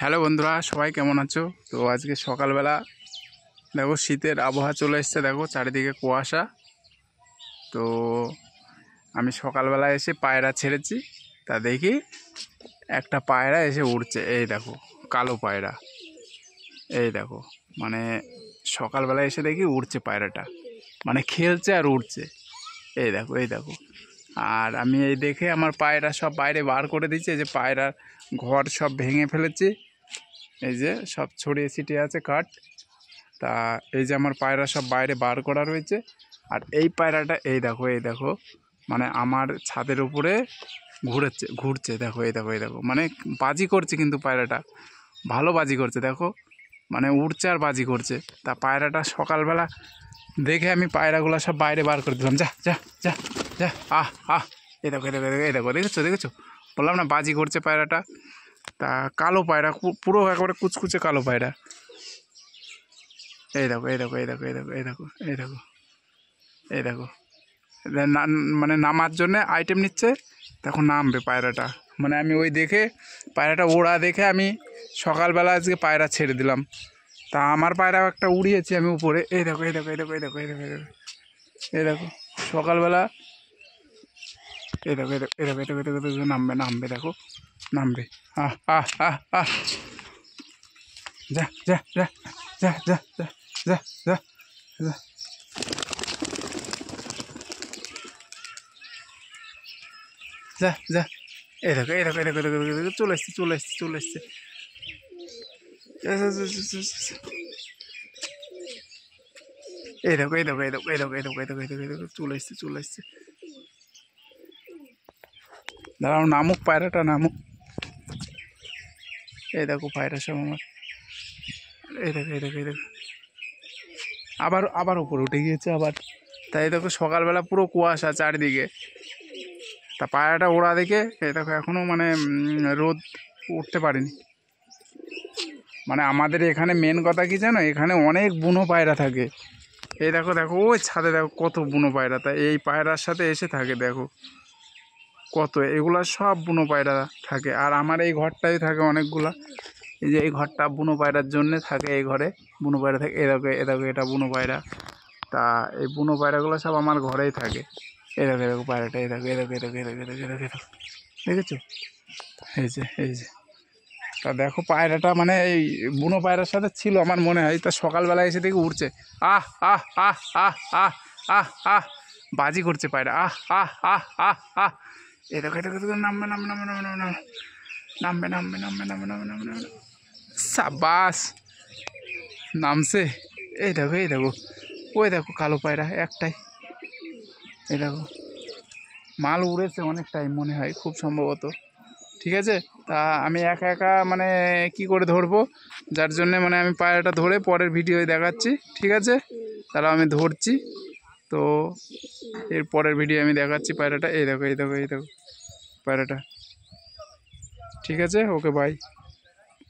Hello বন্ধুরা, সবাই কেমন আছো? তো আজকে সকালবেলা দেখো শীতের আবহাওয়া চলে এসছে, দেখো চারিদিকে কুয়াশা। তো আমি সকালবেলা এসে পায়রা ছেড়েছি, তা দেখি একটা পায়রা এসে উড়ছে। এই দেখো কালো পায়রা, এই দেখো মানে সকালবেলা এসে দেখি উড়ছে পায়রাটা, মানে খেলছে আর উড়ছে। এই দেখো এই দেখো। আর আমি এই দেখে আমার পায়রা সব বাইরে বার করে দিচ্ছি। এই যে পায়রার ঘর সব ভেঙে ফেলেছি, এই যে সব ছড়িয়ে ছিটিয়ে আছে কাঠ। তা এই যে আমার পায়রা সব বাইরে বার করা রয়েছে। আর এই পায়রাটা এই দেখো মানে আমার ছাদের উপরে ঘুরছে দেখো, এই দেখো মানে বাজি করছে, কিন্তু পায়রাটা ভালো বাজি করছে দেখো, মানে উড়ছে আর বাজি করছে। তা পায়রাটা সকালবেলা দেখে আমি পায়রাগুলো সব বাইরে বার করে দিলাম। যা যা যা যা, আহ এই দেখো দেখেছো বললাম না, বাজি করছে পায়রাটা। তা কালো পায়রা, পুরো একেবারে কুচকুচে কালো পায়রা। এই দেখো মানে নামার জন্যে আইটেম নিচ্ছে, তখন নামবে পায়রাটা। মানে আমি ওই দেখে পায়রাটা ওড়া দেখে আমি সকালবেলা আজকে পায়রা ছেড়ে দিলাম। তা আমার পায়রা একটা উড়িয়েছি আমি উপরে। এই দেখো সকালবেলা এই দেখো নামবে দেখো, নামবে। যা যা যা যা যা যা যা যা যা যা যা। এই দেখো চলে এসছে। এই দেখো চলে এসছে। দাঁড়াও, নামুক পায়রাটা, নামুক। এই দেখো পায়রা সব আমার। এই দেখো আবার উপরে উঠে গিয়েছে আবার। তাই দেখো সকালবেলা পুরো কুয়াশা চারিদিকে। তা পায়রাটা ওড়া দেখে এই দেখো এখনও মানে রোদ উঠতে পারেনি। মানে আমাদের এখানে মেন কথা কি জানো, এখানে অনেক বুনো পায়রা থাকে। এই দেখো ওই ছাদে দেখো কত বুনো পায়রা। তা এই পায়রার সাথে এসে থাকে দেখো কত, এগুলা সব বুনো পায়রা থাকে। আর আমার এই ঘরটাই থাকে অনেকগুলা। এই যে এই ঘরটা বুনো পায়রার জন্যে থাকে, এই ঘরে বুনো পায়রা থাকে। এই দেখো এটা বুনো পায়রা। তা এই বুনো পায়রাগুলো সব আমার ঘরেই থাকে। এই দেখো পায়রাটা, এই দেখো দেখেছো? এই যে তা দেখো পায়রাটা মানে এই বুনো পায়রার সাথে ছিল আমার মনে হয়। তা সকালবেলা এসে দেখে উঠছে, আহ আহ আহ আহ আহ আহ আহ বাজি করছে পায়রা, আহ আহ আহ আহ আহ। এই দেখো নামবে। সাবাস, নামছে। এই দেখো ওই দেখো কালো পায়রা একটাই। এই দেখো মাল উড়েছে অনেক টাইম মনে হয়, খুব সম্ভবত। ঠিক আছে, তা আমি একা মানে কি করে ধরবো, যার জন্যে মানে আমি পায়রাটা ধরে পরের ভিডিওয় দেখাচ্ছি। ঠিক আছে, তাহলে আমি ধরছি। তো এর পরের ভিডিও আমি দেখাচ্ছি পায়রাটা। এই দেখো পায়রাটা। ঠিক আছে, ওকে বাই।